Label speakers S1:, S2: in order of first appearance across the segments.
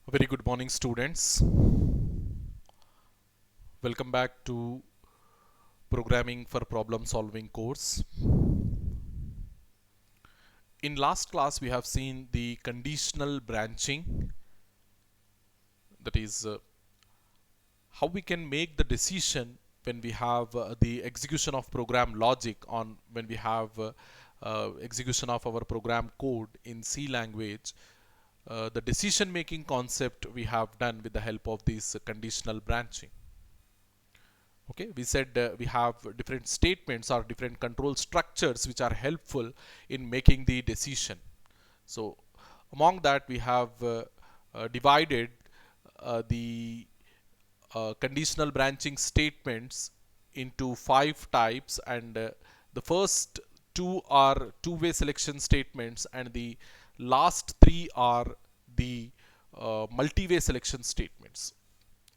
S1: A very good morning, students. Welcome back to Programming for Problem Solving course. In last class, we have seen the conditional branching, that is, how we can make the decision when we have the execution of program logic on when we have execution of our program code in C language. The decision making concept we have done with the help of this conditional branching. Okay, we said we have different statements or different control structures which are helpful in making the decision. So among that we have divided the conditional branching statements into 5 types, and the first two are two-way selection statements and the last three are the multi-way selection statements.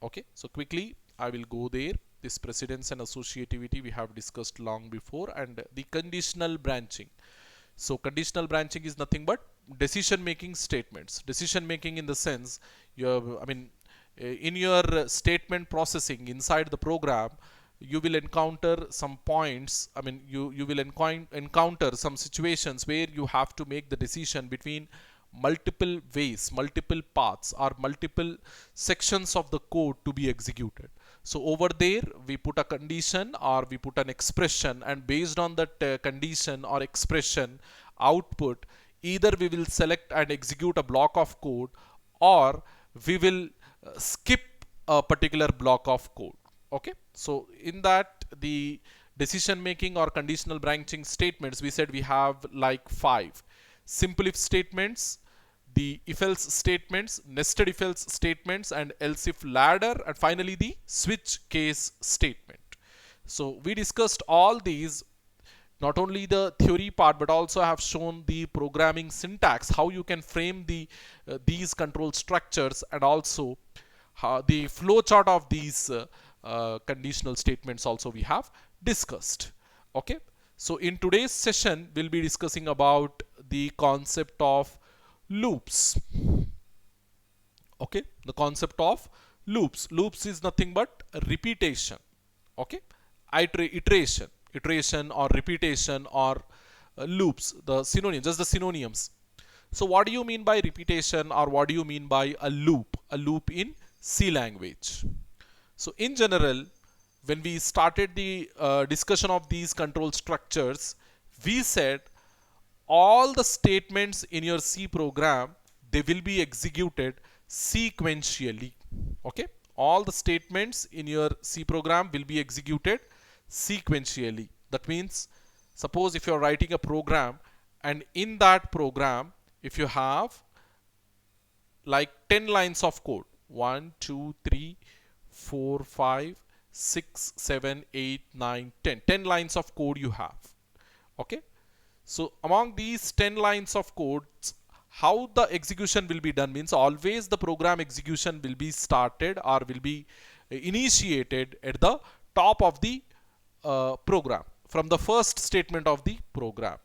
S1: Okay, so quickly I will go there. This precedence and associativity we have discussed long before, and the conditional branching. So conditional branching is nothing but decision making statements. Decision making in the sense you have, in your statement processing inside the program, you will encounter some points. You will encounter some situations where you have to make the decision between multiple ways, multiple paths, or multiple sections of the code to be executed. So over there we put a condition or we put an expression, and based on that condition or expression output, either we will select and execute a block of code, or we will skip a particular block of code. Okay, so in that, the decision making or conditional branching statements, we said we have like 5: simple if statements, the if else statements, nested if else statements, and else if ladder, and finally the switch case statement. So we discussed all these, not only the theory part but also have shown the programming syntax, how you can frame these control structures, and also the flowchart of these conditional statements also we have discussed. Okay, so in today's session we'll be discussing about the concept of loops. Okay, the concept of loops is nothing but repetition. Okay, iteration or repetition or loops, the synonym, just the synonyms. So what do you mean by repetition, or what do you mean by a loop in C language? So in general, when we started the discussion of these control structures, we said all the statements in your C program, they will be executed sequentially. Okay, all the statements in your C program will be executed sequentially. That means, suppose if you're writing a program, and in that program if you have like 10 lines of code, 1 2 3 4 5 6 7 8 9 10, 10 lines of code you have. Okay, so among these 10 lines of codes, how the execution will be done means, always the program execution will be started or will be initiated at the top of the program, from the first statement of the program.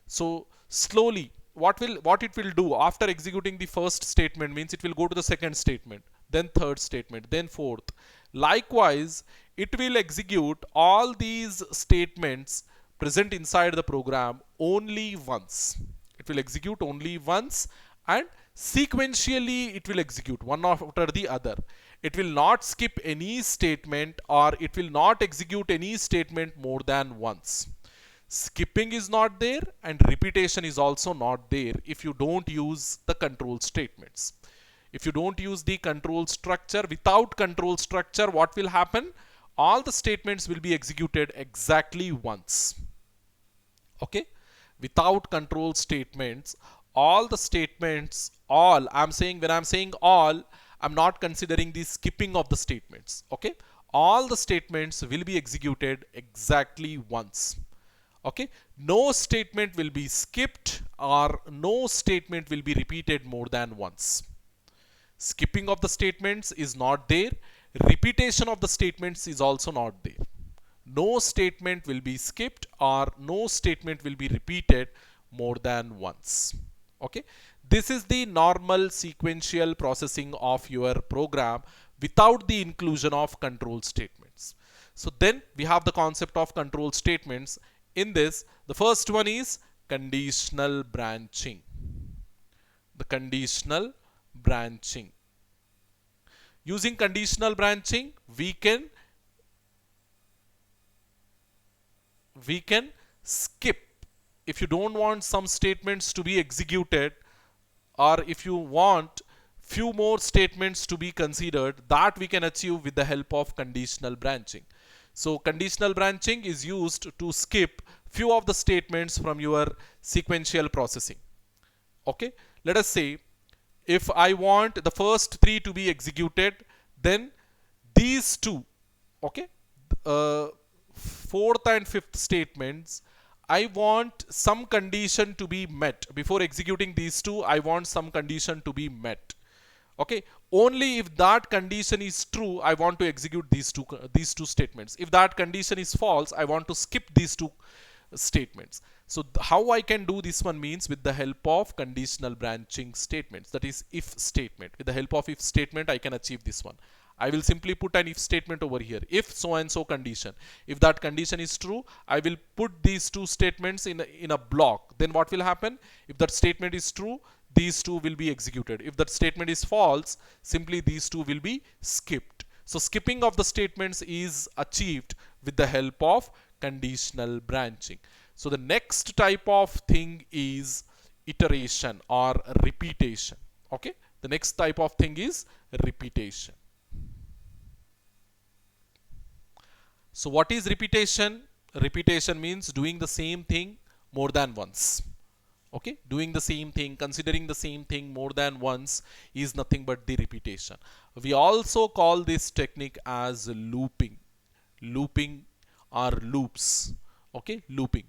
S1: So slowly, what it will do after executing the first statement means, it will go to the second statement, then third statement, then fourth. Likewise, it will execute all these statements present inside the program only once. It will execute only once, and sequentially it will execute one after the other. It will not skip any statement, or it will not execute any statement more than once. Skipping is not there, and repetition is also not there if you don't use the control statements. If you don't use the control structure, without control structure, what will happen? All the statements will be executed exactly once. Okay, without control statements, all the statements, all I'm saying, when I'm saying all, I'm not considering the skipping of the statements. Okay, all the statements will be executed exactly once. Okay, no statement will be skipped, or no statement will be repeated more than once. Skipping of the statements is not there, repetition of the statements is also not there. No statement will be skipped, or no statement will be repeated more than once. Okay, This is the normal sequential processing of your program without the inclusion of control statements. So then we have the concept of control statements. In this, the first one is conditional branching. The conditional branching. Using conditional branching, we can skip. If you don't want some statements to be executed, or if you want few more statements to be considered, that we can achieve with the help of conditional branching. So conditional branching is used to skip few of the statements from your sequential processing. Okay, let us say if I want the first three to be executed, then these two, okay, fourth and fifth statements, I want some condition to be met. Before executing these two, I want some condition to be met. Okay, only if that condition is true, I want to execute these two statements. If that condition is false, I want to skip these two statements. So how I can do this one means with the help of conditional branching statements, that is if statement. With the help of if statement, I can achieve this one. I will simply put an if statement over here. If so and so condition, if that condition is true, I will put these two statements in a block. Then what will happen? If that statement is true, these two will be executed. If that statement is false, simply these two will be skipped. So skipping of the statements is achieved with the help of conditional branching. So the next type of thing is iteration or repetition. Okay, the next type of thing is repetition. So what is repetition? Repetition means doing the same thing more than once. Okay, doing the same thing, considering the same thing more than once is nothing but the repetition. We also call this technique as looping. Looping or loops. Okay, looping.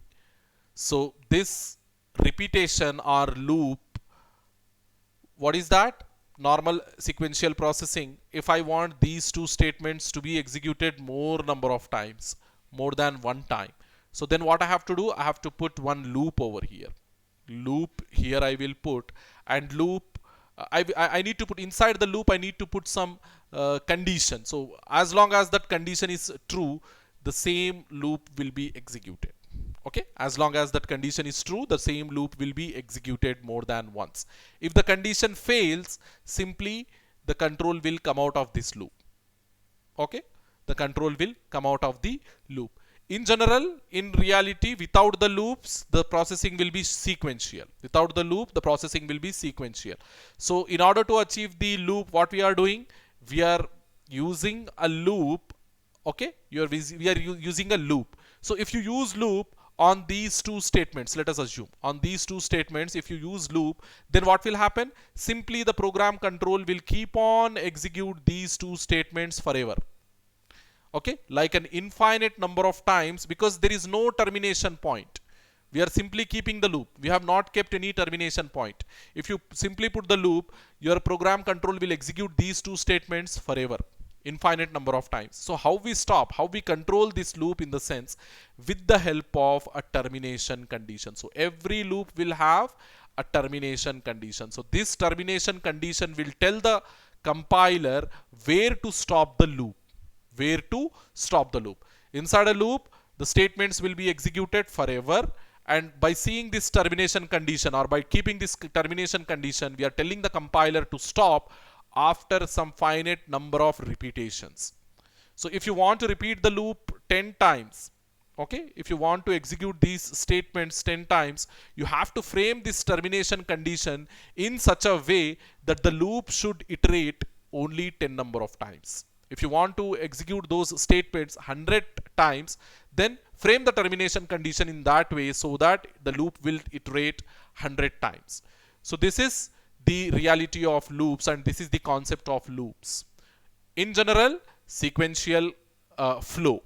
S1: So this repetition or loop, what is that? Normal sequential processing. If I want these two statements to be executed more number of times, more than one time, so then what I have to do? I have to put one loop over here. Loop here I will put, and loop I need to put inside the loop, I need to put some condition. So as long as that condition is true, the same loop will be executed. Okay, as long as that condition is true, the same loop will be executed more than once. If the condition fails, simply the control will come out of this loop. Okay, the control will come out of the loop. In general, in reality, without the loops, the processing will be sequential. Without the loop, the processing will be sequential. So in order to achieve the loop, what we are doing? We are using a loop. Okay, we are using a loop. So if you use loop on these two statements, let us assume on these two statements, if you use loop, then what will happen? Simply the program control will keep on execute these two statements forever. Okay, like an infinite number of times, because there is no termination point. We are simply keeping the loop. We have not kept any termination point. If you simply put the loop, your program control will execute these two statements forever, infinite number of times. So how we stop, how we control this loop in the sense with the help of a termination condition. So every loop will have a termination condition. So this termination condition will tell the compiler where to stop the loop. Where to stop the loop. Inside a loop, the statements will be executed forever, and by seeing this termination condition, or by keeping this termination condition, we are telling the compiler to stop after some finite number of repetitions. So if you want to repeat the loop 10 times, okay, if you want to execute these statements 10 times, you have to frame this termination condition in such a way that the loop should iterate only 10 number of times. If you want to execute those statements 100 times, then frame the termination condition in that way so that the loop will iterate 100 times. So this is the reality of loops, and this is the concept of loops. In general, sequential flow.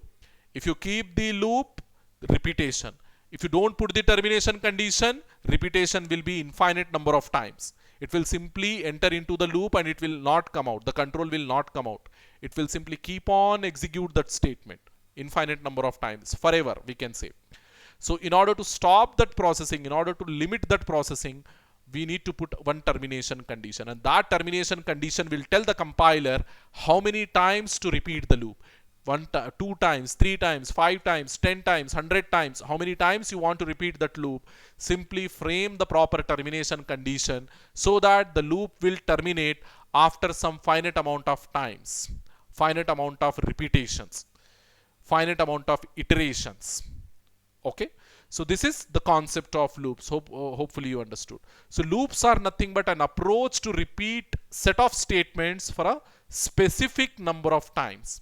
S1: If you keep the loop, repetition. If you don't put the termination condition, repetition will be infinite number of times. It will simply enter into the loop and it will not come out. The control will not come out. It will simply keep on execute that statement infinite number of times, forever, we can say. So in order to stop that processing, in order to limit that processing, we need to put one termination condition, and that termination condition will tell the compiler how many times to repeat the loop. Two times, three times, five times, 10 times, 100 times, how many times you want to repeat that loop. Simply frame the proper termination condition so that the loop will terminate after some finite amount of times, finite amount of repetitions, finite amount of iterations. Okay, so this is the concept of loops. Hopefully you understood. So loops are nothing but an approach to repeat set of statements for a specific number of times.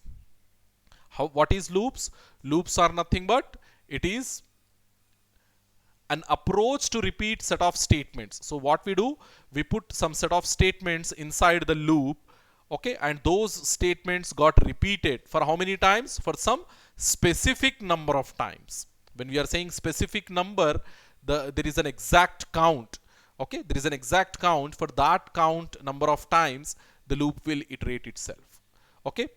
S1: What is loops? Loops are nothing but it is an approach to repeat set of statements. So what we do, we put some set of statements inside the loop, okay, and those statements got repeated for how many times? For some specific number of times. When we are saying specific number, there is an exact count. Okay, there is an exact count. For that count number of times, the loop will iterate itself. Okay,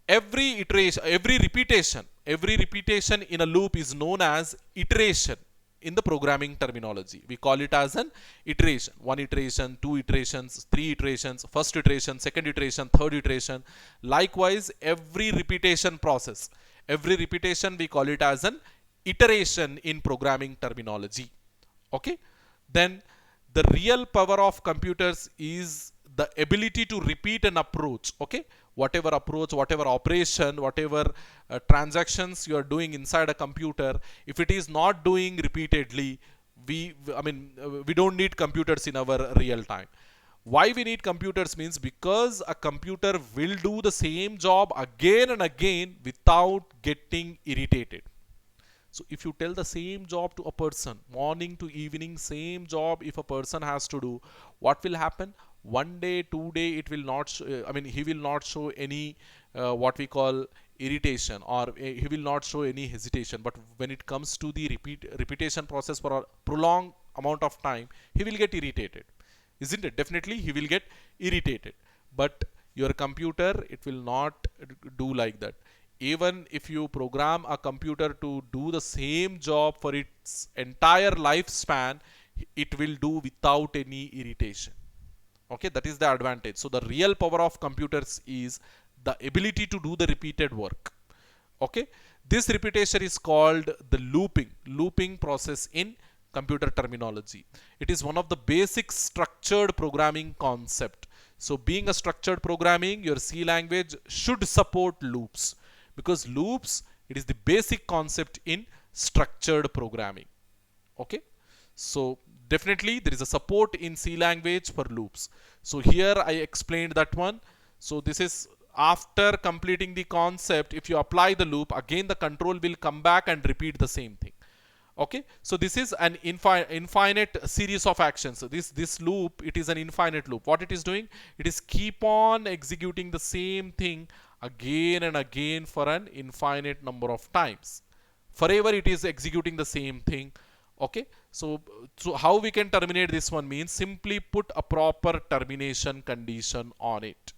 S1: every iteration, every repetition in a loop is known as iteration in the programming terminology. We call it as an iteration. One iteration, two iterations, three iterations, first iteration, second iteration, third iteration. Likewise, every repetition process, every repetition we call it as an iteration in programming terminology. Okay, then the real power of computers is the ability to repeat an approach. Okay, whatever approach, whatever operation, whatever transactions you are doing inside a computer, if it is not doing repeatedly, we don't need computers in our real time. Why we need computers means because a computer will do the same job again and again without getting irritated. So if you tell the same job to a person, morning to evening, same job if a person has to do, what will happen? One day, 2 day, it will not, he will not show any what we call irritation, or he will not show any hesitation. But when it comes to the repetition process for a prolonged amount of time, he will get irritated. Isn't it? Definitely he will get irritated. But your computer, it will not do like that. Even if you program a computer to do the same job for its entire lifespan, it will do without any irritation. Okay, that is the advantage. So the real power of computers is the ability to do the repeated work. Okay, this repetition is called the looping process in computer terminology. It is one of the basic structured programming concept. So being a structured programming, your C language should support loops, because loops, it is the basic concept in structured programming. Okay, so definitely there is a support in C language for loops. So here I explained that one. So this is after completing the concept. If you apply the loop, again the control will come back and repeat the same thing. Okay, so this is an infinite series of actions. So this loop, it is an infinite loop. What it is doing, it is keep on executing the same thing again and again for an infinite number of times. Forever it is executing the same thing. Okay, so how we can terminate this one means simply put a proper termination condition on it.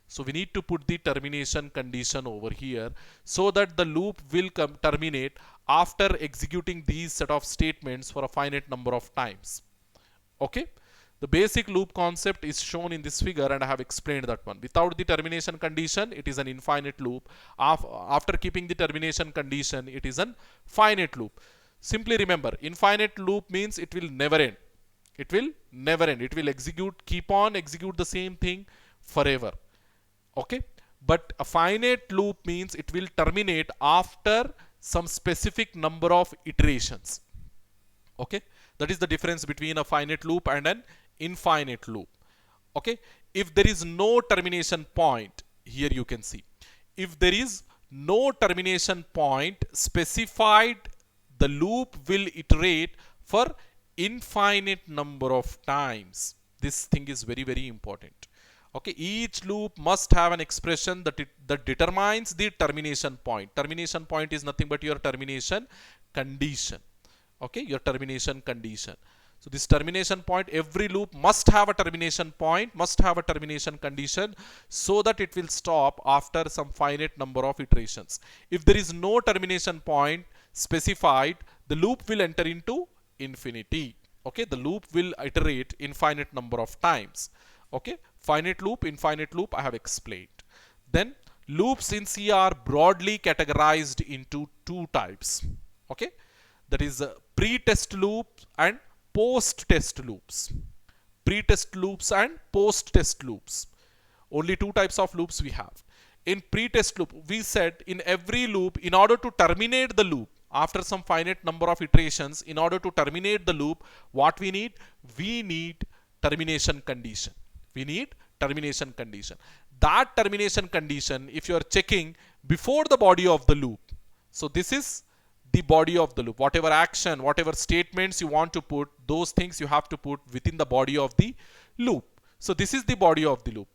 S1: So we need to put the termination condition over here so that the loop will terminate after executing these set of statements for a finite number of times. Okay, the basic loop concept is shown in this figure, and I have explained that one. Without the termination condition, it is an infinite loop. After keeping the termination condition, it is an finite loop. Simply remember, infinite loop means it will never end. It will never end. It will keep on execute the same thing forever. Okay, but a finite loop means it will terminate after some specific number of iterations. Okay, that is the difference between a finite loop and an infinite loop. Okay, if there is no termination point, here you can see, if there is no termination point specified, the loop will iterate for infinite number of times. This thing is very, very important. Okay, each loop must have an expression that determines the termination point. Termination point is nothing but your termination condition. Okay, your termination condition. So this termination point, every loop must have a termination point, must have a termination condition, so that it will stop after some finite number of iterations. If there is no termination point specified, the loop will enter into infinity. Okay, the loop will iterate infinite number of times. Okay, finite loop, infinite loop, I have explained. Then loops in C are broadly categorized into two types. Okay, that is pre-test loops and post-test loops. Pre-test loops and post-test loops. Only two types of loops we have. In pre-test loop, we said in every loop, in order to terminate the loop, after some finite number of iterations, in order to terminate the loop, what we need? We need termination condition. We need termination condition. That termination condition, if you are checking before the body of the loop, so this is the body of the loop. Whatever action, whatever statements you want to put, those things you have to put within the body of the loop. So this is the body of the loop.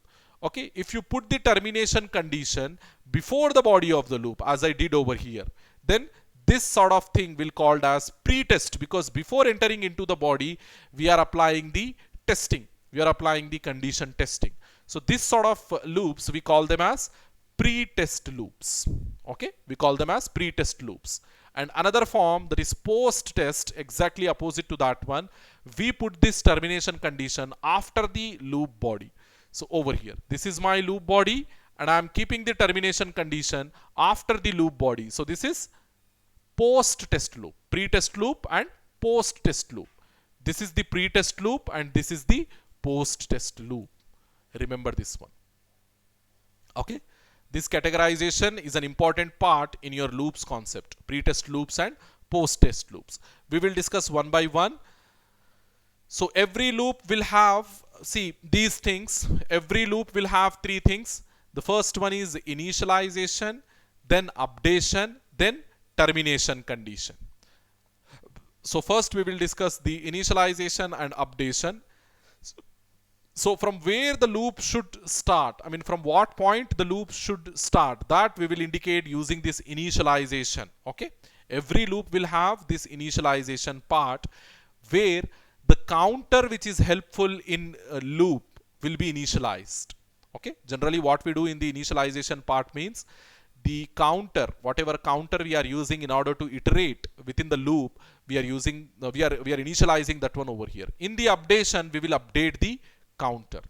S1: Okay, if you put the termination condition before the body of the loop, as I did over here, then this sort of thing will called as pre-test, because before entering into the body, we are applying the testing. We are applying the condition testing. So this sort of loops, we call them as pre-test loops. Okay, we call them as pre-test loops. And another form, that is post-test, exactly opposite to that one, we put this termination condition after the loop body. So over here, this is my loop body, and I am keeping the termination condition after the loop body. So this is post-test loop, pre-test loop and post-test loop. This is the pre-test loop and this is the post-test loop. Remember this one. Okay, this categorization is an important part in your loops concept, pre-test loops and post-test loops. We will discuss one by one. So every loop will have, see these things, every loop will have three things. The first one is initialization, then updation, then termination condition. So first we will discuss the initialization and updation. So from where the loop should start, I mean from what point the loop should start, that we will indicate using this initialization. Okay, every loop will have this initialization part where the counter which is helpful in a loop will be initialized. Okay, generally what we do in the initialization part means the counter, whatever counter we are using in order to iterate within the loop, we are using, we are initializing that one over here. In the updation, we will update the counter.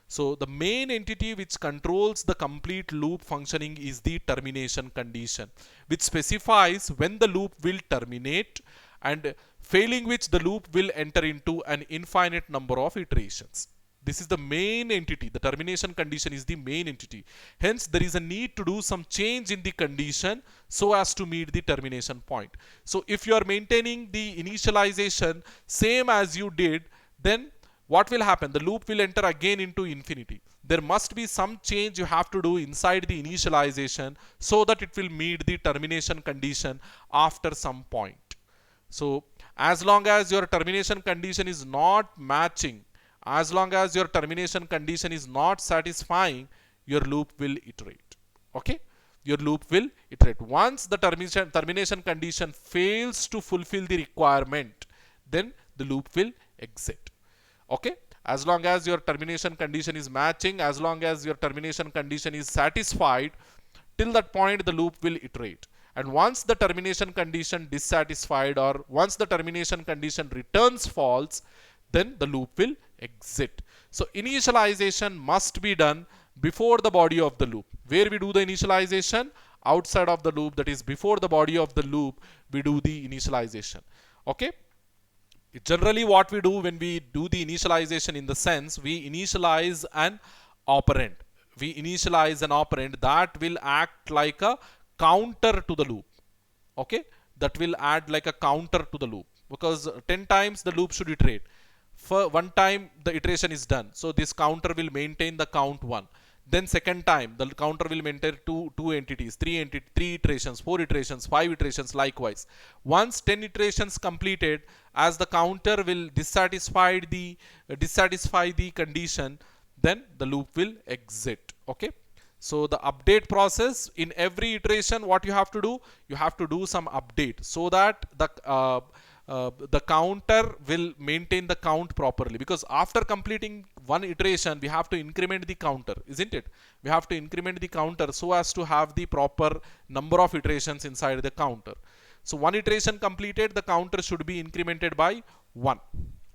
S1: So the main entity which controls the complete loop functioning is the termination condition, which specifies when the loop will terminate, and failing which the loop will enter into an infinite number of iterations. This is the main entity. The termination condition is the main entity. Hence, there is a need to do some change in the condition so as to meet the termination point. So if you are maintaining the initialization same as you did, then what will happen? The loop will enter again into infinity. There must be some change you have to do inside the initialization so that it will meet the termination condition after some point. So as long as your termination condition is not matching, as long as your termination condition is not satisfying, your loop will iterate. Okay, your loop will iterate. Once the termination condition fails to fulfill the requirement, then the loop will exit. Okay, as long as your termination condition is matching, as long as your termination condition is satisfied, till that point the loop will iterate. And once the termination condition dissatisfied, or once the termination condition returns false, then the loop will exit. So initialization must be done before the body of the loop. Where we do the initialization? Outside of the loop, that is before the body of the loop, we do the initialization. Okay. Generally what we do when we do the initialization, in the sense we initialize an operand. We initialize an operand that will act like a counter to the loop. Okay, that will add like a counter to the loop, because 10 times the loop should iterate. For one time the iteration is done, so this counter will maintain the count 1. Then second time the counter will maintain two entities, three iterations, 4 iterations, 5 iterations, likewise. Once 10 iterations completed, as the counter will dissatisfy the condition, then the loop will exit. Okay, so the update process, in every iteration what you have to do? You have to do some update so that the counter will maintain the count properly, because after completing one iteration we have to increment the counter, isn't it? We have to increment the counter so as to have the proper number of iterations inside the counter. So one iteration completed, the counter should be incremented by 1.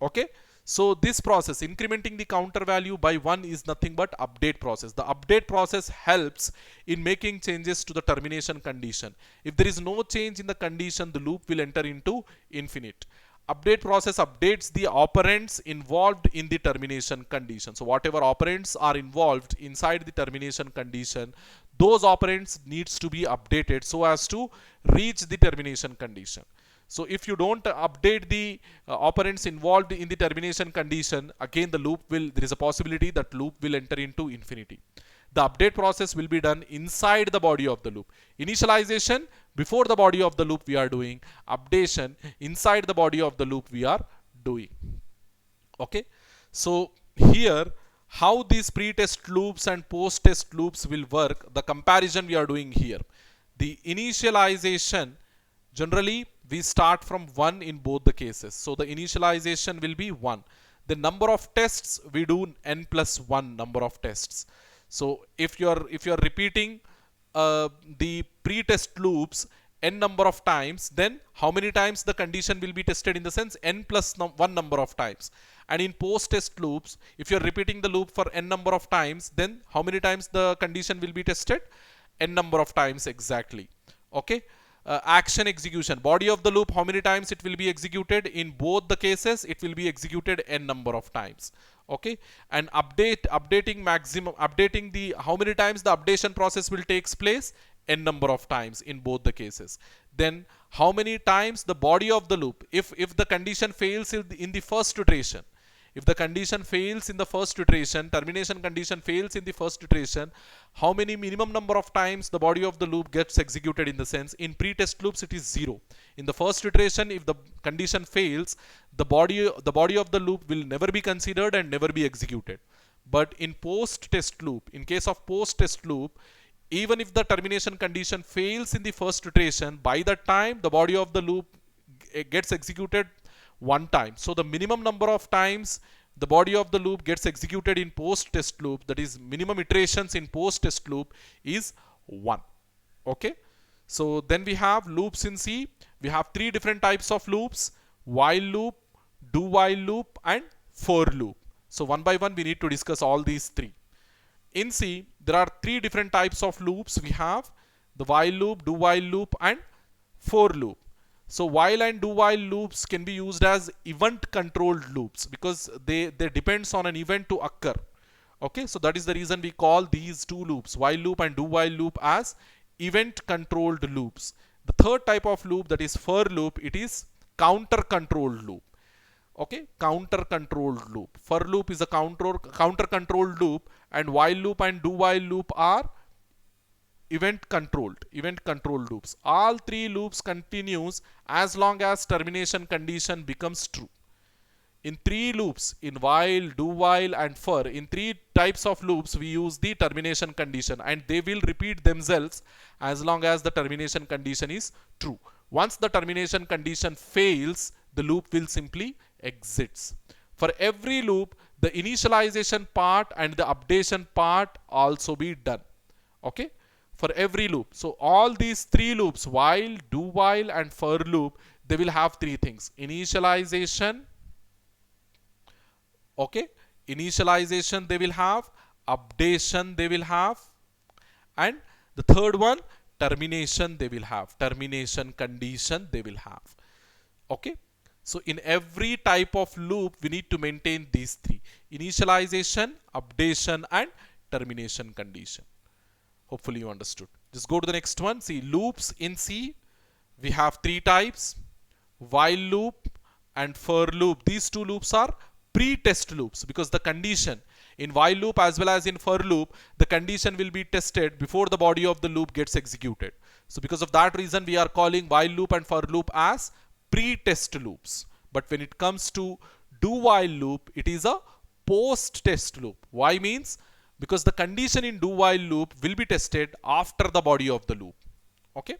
S1: Okay, so this process incrementing the counter value by 1 is nothing but update process. The update process helps in making changes to the termination condition. If there is no change in the condition, the loop will enter into infinite. Update process updates the operands involved in the termination condition. So whatever operands are involved inside the termination condition, those operands needs to be updated so as to reach the termination condition. So if you don't update the operands involved in the termination condition, again the loop will, there is a possibility that loop will enter into infinity. The update process will be done inside the body of the loop. Initialization before the body of the loop we are doing, updation inside the body of the loop we are doing. Okay, so here how these pre-test loops and post-test loops will work, the comparison we are doing here. The initialization, generally we start from 1 in both the cases, so the initialization will be 1. The number of tests we do n plus 1 number of tests. So if you are repeating the pre-test loops n number of times, then how many times the condition will be tested, in the sense n plus 1 number of times. And in post-test loops, if you are repeating the loop for n number of times, then how many times the condition will be tested? N number of times exactly. Okay. Action execution, body of the loop, how many times it will be executed? In both the cases it will be executed n number of times. Okay, and updating the, how many times the updation process will takes place? N number of times in both the cases. Then how many times the body of the loop, if the condition fails in the first iteration, if the condition fails in the first iteration, termination condition fails in the first iteration, how many minimum number of times the body of the loop gets executed? In the sense, in pre-test loops it is 0. In the first iteration, if the condition fails, the body of the loop will never be considered and never be executed. But in post-test loop, in case of post-test loop, even if the termination condition fails in the first iteration, by that time the body of the loop gets executed 1 time. So the minimum number of times the body of the loop gets executed in post-test loop, that is minimum iterations in post-test loop, is 1. Okay, so then we have loops in C. We have 3 different types of loops: while loop, do while loop, and for loop. So one by one we need to discuss all these 3. In C there are 3 different types of loops. We have the while loop, do while loop, and for loop. So while and do while loops can be used as event controlled loops because they depends on an event to occur. Okay, so that is the reason we call these 2 loops, while loop and do while loop, as event controlled loops. The third type of loop, that is for loop, it is counter controlled loop. Okay, counter controlled loop. For loop is a counter controlled loop, and while loop and do while loop are event controlled loops. All 3 loops continues as long as termination condition becomes true. In 3 loops, in while, do while, and for, in 3 types of loops we use the termination condition, and they will repeat themselves as long as the termination condition is true. Once the termination condition fails, the loop will simply exits. For every loop, the initialization part and the updation part also be done. Okay, for every loop. So all these 3 loops, while, do while, and for loop, they will have 3 things: initialization, okay, initialization they will have, updation they will have, and the third one, termination they will have, termination condition they will have. Okay, so in every type of loop we need to maintain these 3: initialization, updation, and termination condition. Hopefully you understood. Just go to the next one. See, loops in C we have 3 types: while loop and for loop. These 2 loops are pre-test loops because the condition in while loop as well as in for loop, the condition will be tested before the body of the loop gets executed. So because of that reason we are calling while loop and for loop as pre-test loops. But when it comes to do while loop, it is a post-test loop. Why? Means because the condition in do while loop will be tested after the body of the loop. Okay,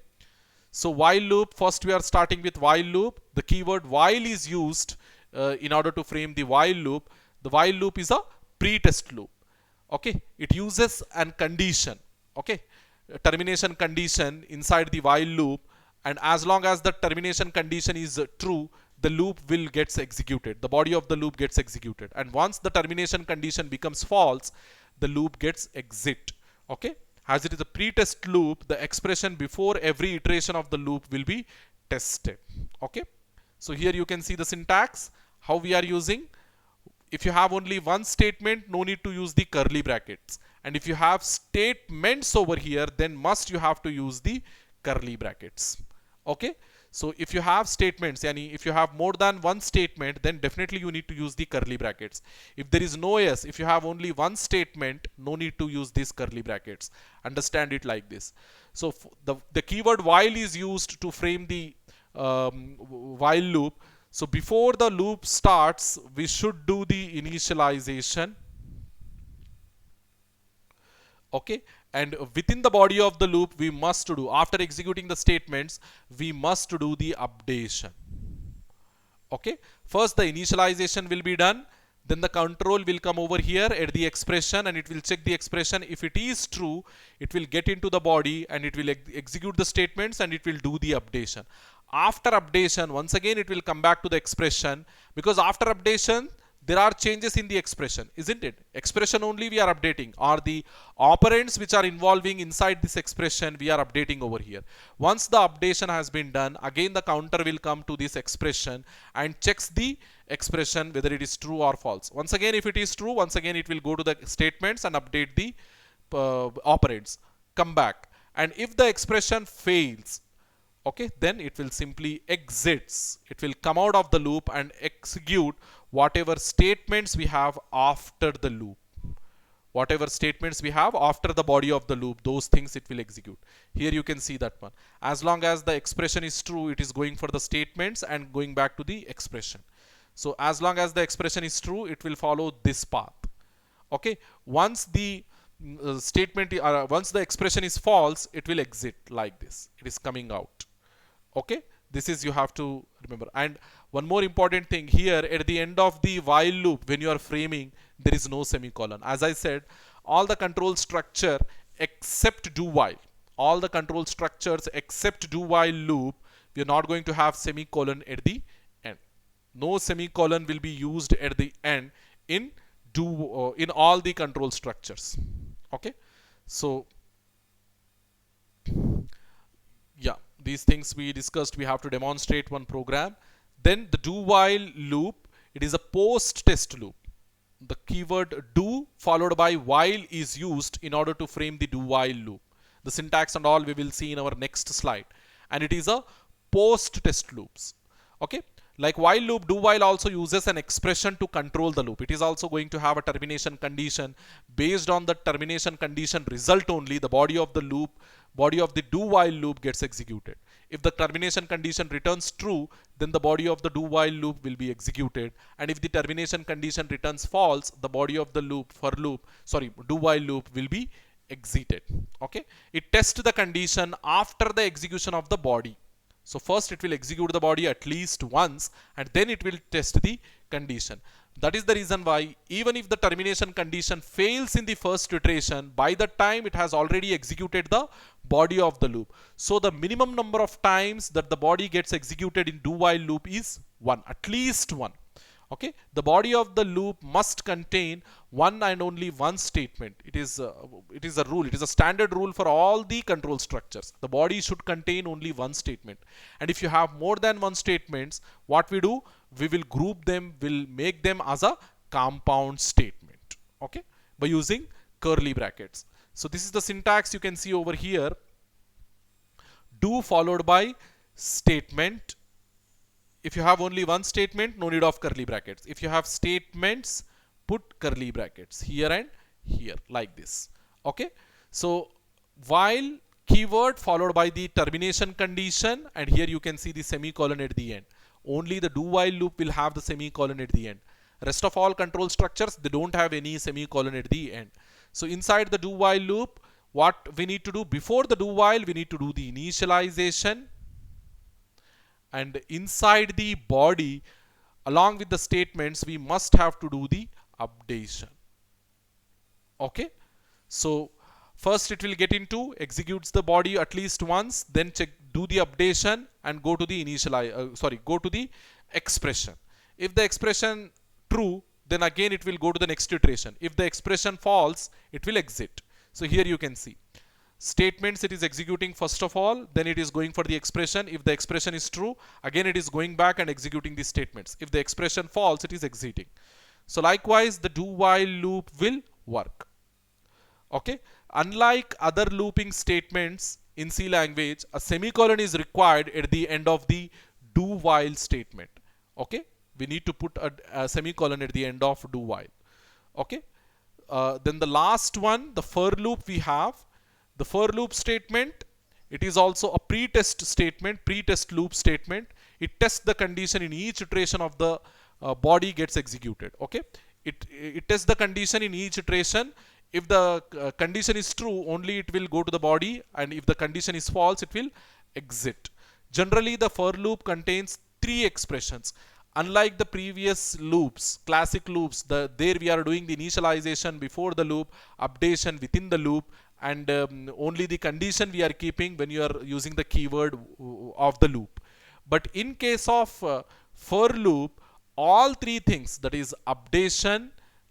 S1: so while loop, first we are starting with while loop. The keyword while is used in order to frame the while loop. The while loop is a pre-test loop. Okay, it uses an condition, okay, termination condition inside the while loop, and as long as the termination condition is true, the loop will gets executed. The body of the loop gets executed. And once the termination condition becomes false, the loop gets exit. Okay. As it is a pre-test loop, the expression before every iteration of the loop will be tested. Okay. So here you can see the syntax, how we are using. If you have only one statement, no need to use the curly brackets. And if you have statements over here, then must you have to use the curly brackets. Okay. So if you have statements, yani if you have more than one statement, then definitely you need to use the curly brackets. If there is no yes, if you have only one statement, no need to use these curly brackets. Understand it like this. So the keyword while is used to frame the while loop. So before the loop starts, we should do the initialization. Okay. And within the body of the loop, we must do, after executing the statements, we must do the updation. Okay. First the initialization will be done. Then the control will come over here at the expression and it will check the expression. If it is true, it will get into the body and it will execute the statements and it will do the updation. After updation, once again it will come back to the expression, because after updation there are changes in the expression, isn't it? Expression only we are updating, or the operands which are involving inside this expression we are updating over here. Once the updation has been done, again the counter will come to this expression and checks the expression whether it is true or false. Once again, if it is true, once again it will go to the statements and update the operands, come back. And if the expression fails, okay, then it will simply exits. It will come out of the loop and execute whatever statements we have after the loop. Whatever statements we have after the body of the loop, those things it will execute. Here you can see that one. As long as the expression is true, it is going for the statements and going back to the expression. So as long as the expression is true, it will follow this path. Okay. Once the statement, once the expression is false, it will exit like this. It is coming out. Okay. This is, you have to remember. And one more important thing here, at the end of the while loop, when you are framing, there is no semicolon. As I said, all the control structure except do while, all the control structures except do while loop, we are not going to have semicolon at the end. No semicolon will be used at the end in in all the control structures. Okay. So yeah, these things we discussed, we have to demonstrate one program. Then the do while loop, it is a post test loop. The keyword do followed by while is used in order to frame the do while loop. The syntax and all we will see in our next slide. And it is a post test loops. Okay. Like while loop, do while also uses an expression to control the loop. It is also going to have a termination condition. Based on the termination condition result only, the body of the loop, body of the do while loop gets executed. If the termination condition returns true, then the body of the do while loop will be executed. And if the termination condition returns false, the body of the loop do while loop will be exited. Okay. It tests the condition after the execution of the body. So first it will execute the body at least once and then it will test the condition. That is the reason why even if the termination condition fails in the first iteration, by the time it has already executed the body of the loop. So the minimum number of times that the body gets executed in do while loop is 1, at least 1. Okay, the body of the loop must contain one and only one statement. It is a rule. It is a standard rule for all the control structures. The body should contain only one statement. And if you have more than one statements, what we do? We will group them, will make them as a compound statement. Okay, by using curly brackets. So this is the syntax you can see over here. Do followed by statement. If you have only one statement, no need of curly brackets. If you have statements, put curly brackets here and here like this. Okay. So while keyword followed by the termination condition, and here you can see the semicolon at the end. Only the do while loop will have the semicolon at the end. Rest of all control structures, they don't have any semicolon at the end. So inside the do while loop, what we need to do before the do while, we need to do the initialization. And inside the body, along with the statements, we must have to do the updation. Okay. So first it will get into, executes the body at least once, then check, do the updation and go to the go to the expression. If the expression true, then again it will go to the next iteration. If the expression false, it will exit. So here you can see statements, it is executing first of all, then it is going for the expression. If the expression is true, again it is going back and executing the statements. If the expression false, it is exiting. So likewise the do while loop will work. Okay, unlike other looping statements in C language, a semicolon is required at the end of the do while statement. Okay, we need to put a semicolon at the end of do while. Okay, then the last one, the for loop, we have the for loop statement. It is also a pre-test statement, pre-test loop statement. It tests the condition in each iteration of the body gets executed. Okay, it tests the condition in each iteration. If the condition is true, only it will go to the body, and if the condition is false, it will exit. Generally, the for loop contains 3 expressions. Unlike the previous loops, classic loops, there we are doing the initialization before the loop, updation within the loop, and only the condition we are keeping when you are using the keyword of the loop. But in case of for loop, all 3 things, that is updation,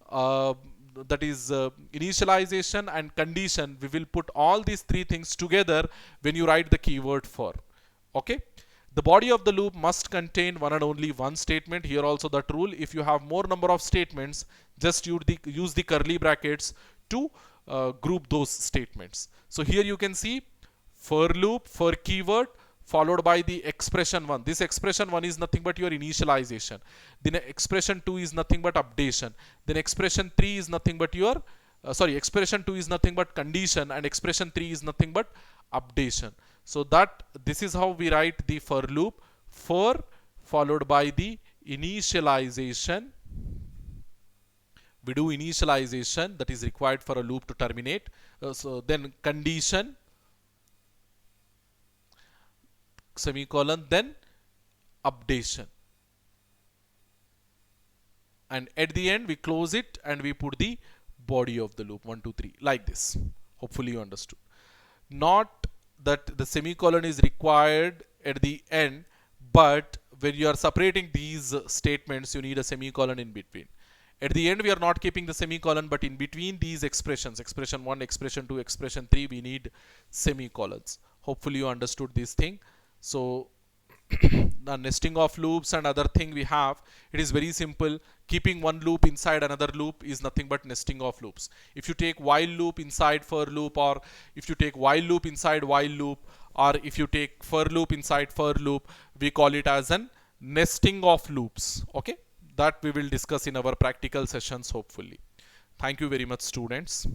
S1: that is initialization and condition, we will put all these 3 things together when you write the keyword for. Okay, the body of the loop must contain one and only one statement. Here also that rule, if you have more number of statements, just use the curly brackets to group those statements. So here you can see for loop, for keyword, followed by the expression 1. This expression 1 is nothing but your initialization. Then expression 2 is nothing but updation. Then expression 3 is nothing but your expression 2 is nothing but condition, and expression 3 is nothing but updation. So that this is how we write the for loop. For followed by the initialization. We do initialization, that is required for a loop to terminate. So then condition, semicolon, then updation, and at the end we close it and we put the body of the loop 1 2 3 like this. Hopefully you understood. Not that the semicolon is required at the end, but when you are separating these statements, you need a semicolon in between. At the end we are not keeping the semicolon, but in between these expressions, expression 1, expression 2, expression 3, we need semicolons. Hopefully you understood this thing. So the nesting of loops and other thing we have, it is very simple. Keeping one loop inside another loop is nothing but nesting of loops. If you take while loop inside for loop, or if you take while loop inside while loop, or if you take for loop inside for loop, we call it as an nesting of loops. Okay, that we will discuss in our practical sessions hopefully. Thank you very much, students.